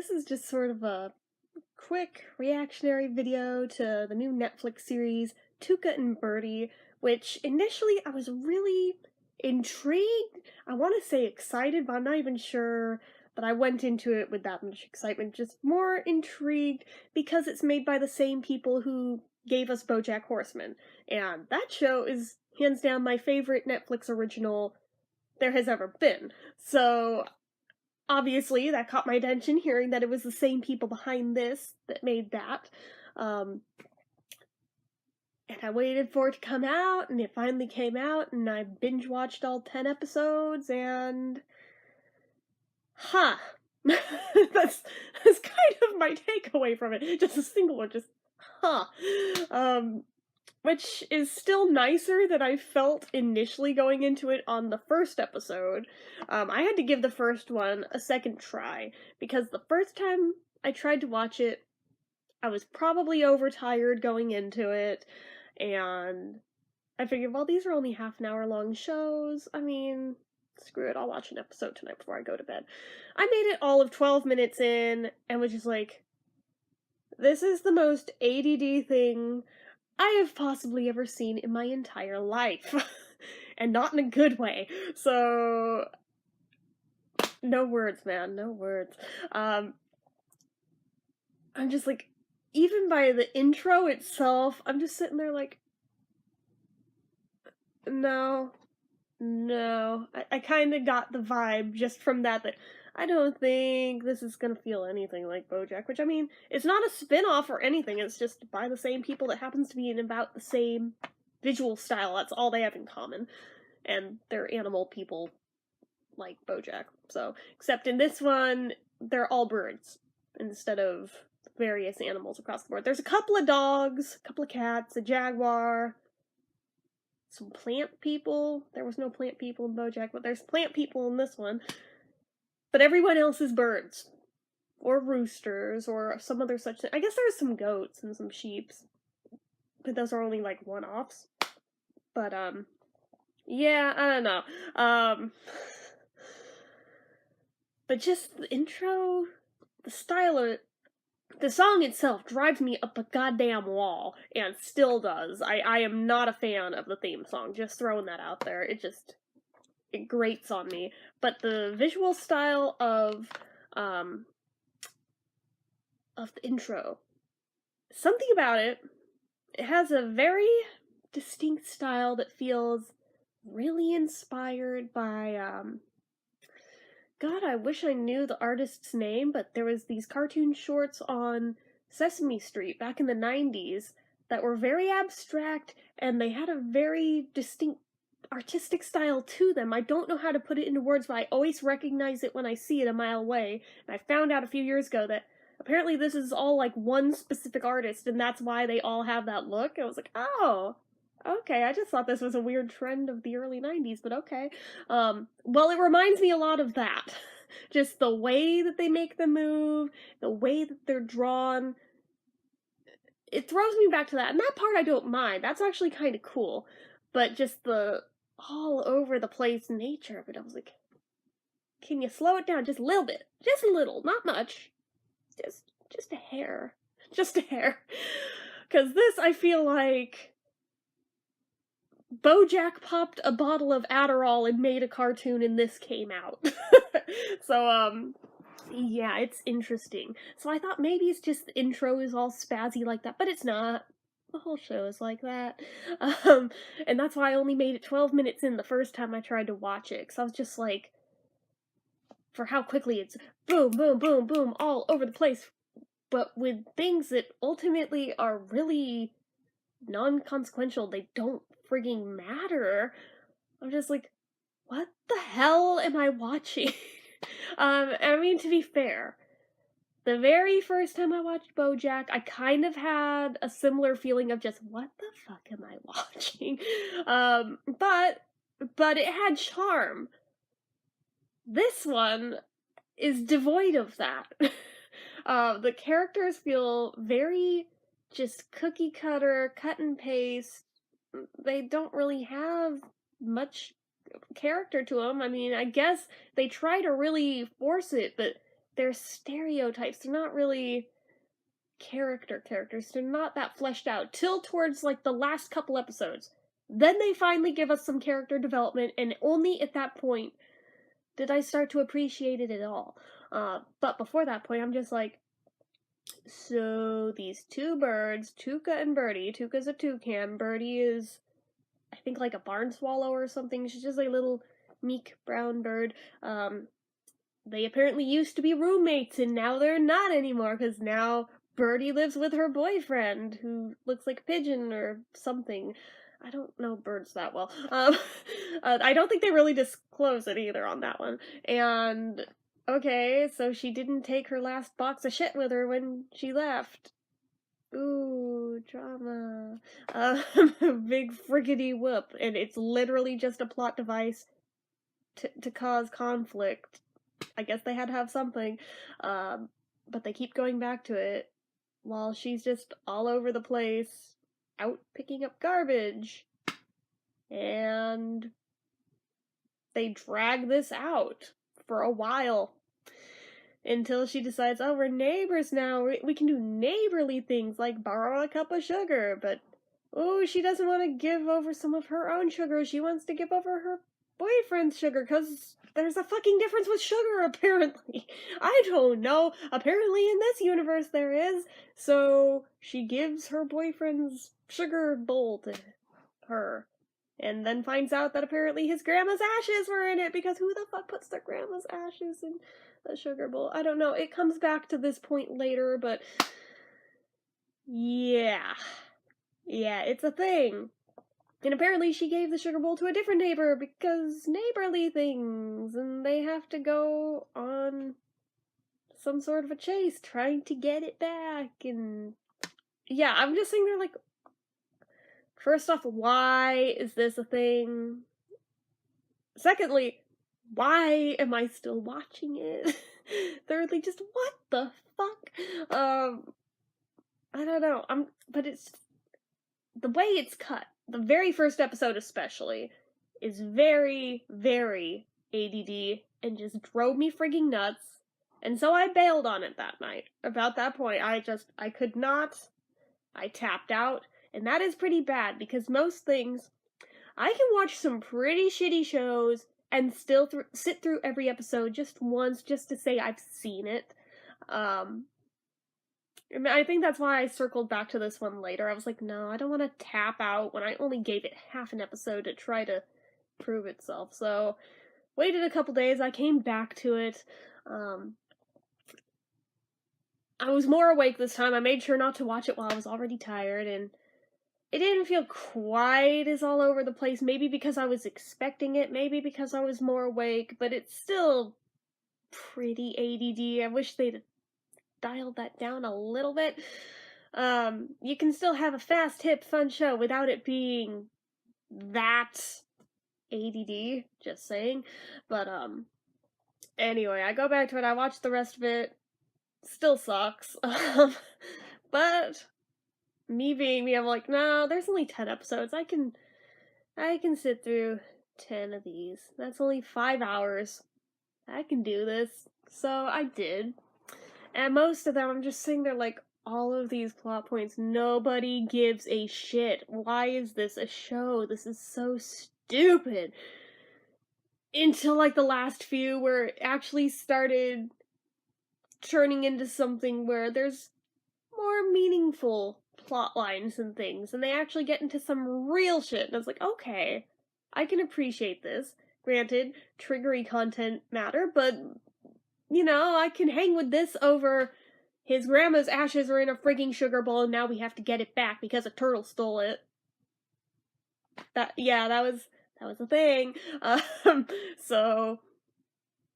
this is just sort of a quick reactionary video to the new Netflix series, Tuca and Bertie, which initially I was really intrigued. I want to say excited, but I'm not even sure that I went into it with that much excitement. Just more intrigued because it's made by the same people who gave us BoJack Horseman. And that show is hands down my favorite Netflix original there has ever been. So obviously, that caught my attention, hearing that it was the same people behind this that made that. Um, and I waited for it to come out, and it finally came out, and I binge-watched all 10 episodes, and... Huh. That's kind of my takeaway from it. Just a single one, just... Huh. Which is still nicer than I felt initially going into it on the first episode. I had to give the first one a second try, because the first time I tried to watch it, I was probably overtired going into it, and I figured, well, these are only half an hour long shows. I mean, screw it, I'll watch an episode tonight before I go to bed. I made it all of 12 minutes in, and was just like, this is the most ADD thing I have possibly ever seen in my entire life. And not in a good way. So, no words, man, no words. I'm just like, even by the intro itself, I'm just sitting there like, no. I kind of got the vibe just from that I don't think this is gonna feel anything like BoJack, which, I mean, it's not a spin-off or anything, it's just by the same people that happens to be in about the same visual style. That's all they have in common. And they're animal people like BoJack. So, except in this one, they're all birds instead of various animals across the board. There's a couple of dogs, a couple of cats, a jaguar, some plant people. There was no plant people in BoJack, but there's plant people in this one. But everyone else is birds. Or roosters, or some other such thing. I guess there's some goats and some sheeps. But those are only, like, one-offs. But, yeah, I don't know. But just the intro, the style of it, the song itself drives me up a goddamn wall, and still does. I am not a fan of the theme song, just throwing that out there. It grates on me. But the visual style of the intro, something about it has a very distinct style that feels really inspired by, God, I wish I knew the artist's name, but there was these cartoon shorts on Sesame Street back in the 90s that were very abstract, and they had a very distinct artistic style to them. I don't know how to put it into words, but I always recognize it when I see it a mile away. And I found out a few years ago that apparently this is all like one specific artist, and that's why they all have that look. I was like, oh, okay, I just thought this was a weird trend of the early 90s, but okay. Well, it reminds me a lot of that. Just the way that they make them move, the way that they're drawn. It throws me back to that, and that part I don't mind. That's actually kind of cool. But just the all over the place nature of it, I was like, can you slow it down just a little bit? Just a little, not much. Just a hair. Just a hair. Because this, I feel like BoJack popped a bottle of Adderall and made a cartoon, and this came out. So, yeah, it's interesting. So I thought maybe it's just the intro is all spazzy like that, but it's not. The whole show is like that. And that's why I only made it 12 minutes in the first time I tried to watch it, because I was just like, for how quickly it's boom, boom, boom, boom, all over the place, but with things that ultimately are really non-consequential, they don't frigging matter. I'm just like, what the hell am I watching? I mean, to be fair, the very first time I watched BoJack, I kind of had a similar feeling of just, what the fuck am I watching? But it had charm. This one is devoid of that. The characters feel very just cookie cutter, cut and paste. They don't really have much character to them. I mean, I guess they try to really force it, but they're stereotypes. They're not really characters. They're not that fleshed out till towards like the last couple episodes. Then they finally give us some character development, and only at that point did I start to appreciate it at all. But before that point, I'm just like, so these two birds, Tuca and Bertie. Tuca's a toucan. Bertie is, I think, like a barn swallow or something. She's just like a little meek brown bird. They apparently used to be roommates, and now they're not anymore, because now Bertie lives with her boyfriend, who looks like a pigeon or something. I don't know birds that well. I don't think they really disclose it either on that one. And, okay, so she didn't take her last box of shit with her when she left. Ooh, drama. Big friggity whoop. And it's literally just a plot device to cause conflict. I guess they had to have something. But they keep going back to it while she's just all over the place, out picking up garbage. And they drag this out for a while until she decides, oh, we're neighbors now. We can do neighborly things like borrow a cup of sugar. But, oh, she doesn't want to give over some of her own sugar. She wants to give over her boyfriend's sugar because there's a fucking difference with sugar, apparently. I don't know. Apparently in this universe there is. So she gives her boyfriend's sugar bowl to her. And then finds out that apparently his grandma's ashes were in it, because who the fuck puts their grandma's ashes in a sugar bowl? I don't know. It comes back to this point later, but yeah. Yeah, it's a thing. And apparently she gave the sugar bowl to a different neighbor because neighborly things, and they have to go on some sort of a chase trying to get it back. And yeah, I'm just sitting there like, first off, why is this a thing? Secondly, why am I still watching it? Thirdly, just what the fuck? I don't know. But it's the way it's cut. The very first episode especially is very, very ADD and just drove me frigging nuts. And so I bailed on it that night. About that point, I could not. I tapped out. And that is pretty bad, because most things, I can watch some pretty shitty shows and still sit through every episode just once, just to say I've seen it. I think that's why I circled back to this one later. I was like, no, I don't want to tap out when I only gave it half an episode to try to prove itself. So, waited a couple days, I came back to it. I was more awake this time. I made sure not to watch it while I was already tired, and it didn't feel quite as all over the place. Maybe because I was expecting it, maybe because I was more awake, but it's still pretty ADD. I wish they'd dialed that down a little bit. You can still have a fast, hip, fun show without it being that ADD, just saying. But, anyway, I go back to it, I watch the rest of it, still sucks. But me being me, I'm like, no, there's only 10 episodes. I can sit through 10 of these. That's only 5 hours. I can do this. So I did. And most of them, I'm just sitting there like, all of these plot points, nobody gives a shit. Why is this a show? This is so stupid. Until like the last few, where it actually started turning into something where there's more meaningful plot lines and things, and they actually get into some real shit, and I was like, okay, I can appreciate this. Granted, triggery content matter, but, you know, I can hang with this over his grandma's ashes were in a frigging sugar bowl, and now we have to get it back because a turtle stole it. That was a thing. So,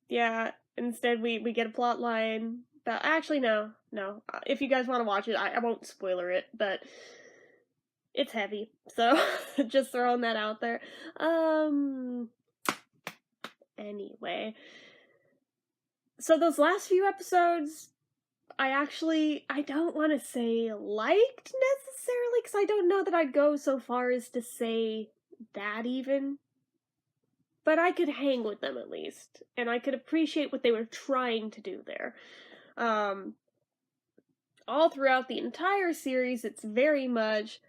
yeah, instead we get a plot line. But actually, no. If you guys want to watch it, I won't spoiler it, but it's heavy. So, just throwing that out there. Anyway. So those last few episodes, I don't want to say liked necessarily, because I don't know that I'd go so far as to say that even. but I could hang with them at least, and I could appreciate what they were trying to do there. All throughout the entire series, it's very much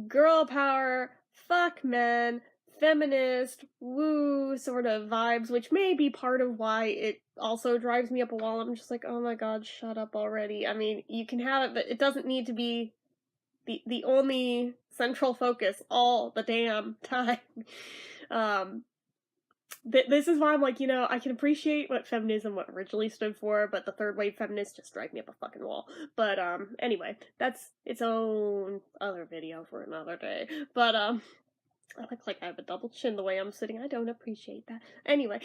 girl power, fuck men, feminist, woo sort of vibes, which may be part of why it also drives me up a wall. I'm just like, oh my god, shut up already. I mean, you can have it, but it doesn't need to be the only central focus all the damn time. This is why I'm like, I can appreciate what feminism what originally stood for, but the third wave feminists just drive me up a fucking wall. But anyway, that's its own other video for another day. But I look like I have a double chin the way I'm sitting. I don't appreciate that. Anyway,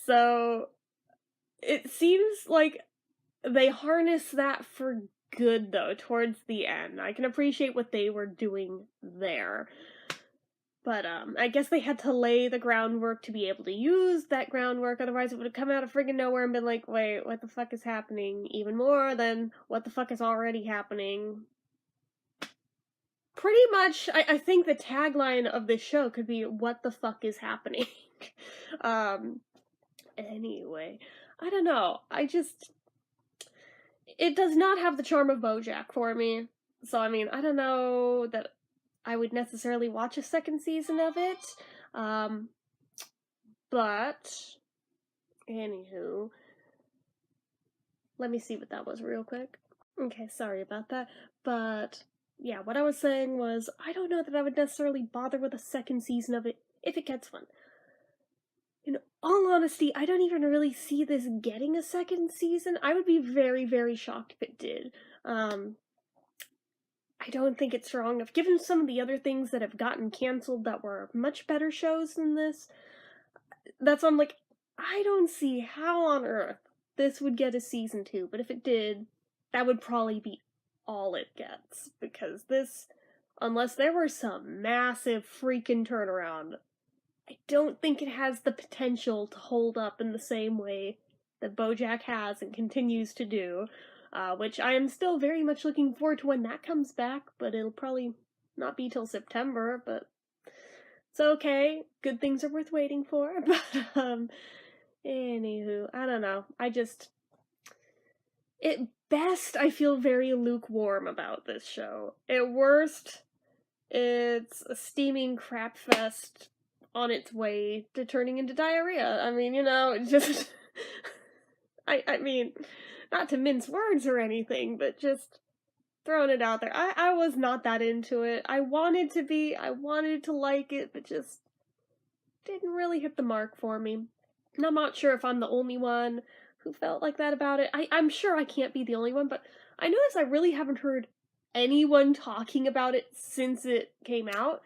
so it seems like they harness that for good though towards the end. I can appreciate what they were doing there. But, I guess they had to lay the groundwork to be able to use that groundwork, otherwise it would have come out of friggin' nowhere and been like, wait, what the fuck is happening? Even more than what the fuck is already happening. Pretty much, I think the tagline of this show could be, what the fuck is happening? Anyway, I don't know, it does not have the charm of BoJack for me, so I mean, I don't know that I would necessarily watch a second season of it, but, anywho, let me see what that was real quick. Okay, sorry about that, but, yeah, what I was saying was, I don't know that I would necessarily bother with a second season of it, if it gets one. In all honesty, I don't even really see this getting a second season. I would be very, very shocked if it did. I don't think it's strong enough. Given some of the other things that have gotten canceled that were much better shows than this, that's why I'm like, I don't see how on earth this would get a season 2, but if it did, that would probably be all it gets, because this, unless there were some massive freaking turnaround, I don't think it has the potential to hold up in the same way that BoJack has and continues to do. Which I am still very much looking forward to when that comes back, but it'll probably not be till September, but it's okay. Good things are worth waiting for. But, anywho, I don't know. At best, I feel very lukewarm about this show. At worst, it's a steaming crap fest on its way to turning into diarrhea. I mean, it just... I mean, not to mince words or anything, but just throwing it out there. I was not that into it. I wanted to like it, but just didn't really hit the mark for me. And I'm not sure if I'm the only one who felt like that about it. I'm sure I can't be the only one, but I notice I really haven't heard anyone talking about it since it came out.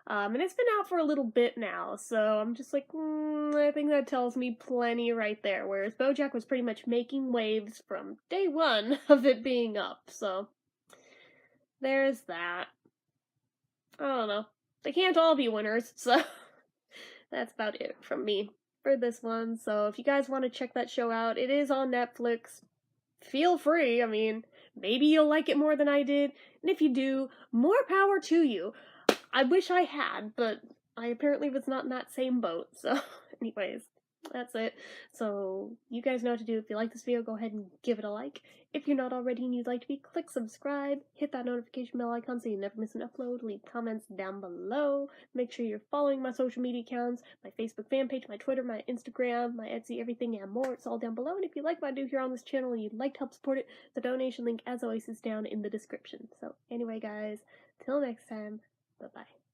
And it's been out for a little bit now, so I'm just like, I think that tells me plenty right there, whereas BoJack was pretty much making waves from day one of it being up, so there's that. I don't know. They can't all be winners, so that's about it from me for this one. So if you guys want to check that show out, it is on Netflix. Feel free. I mean, maybe you'll like it more than I did, and if you do, more power to you. I wish I had, but I apparently was not in that same boat, so anyways, that's it. So, you guys know what to do. If you like this video, go ahead and give it a like. If you're not already and you'd like to be, click subscribe, hit that notification bell icon so you never miss an upload, leave comments down below, make sure you're following my social media accounts, my Facebook fan page, my Twitter, my Instagram, my Etsy, everything and more, it's all down below, and if you like what I do here on this channel and you'd like to help support it, the donation link, as always, is down in the description. So, anyway guys, till next time, bye-bye.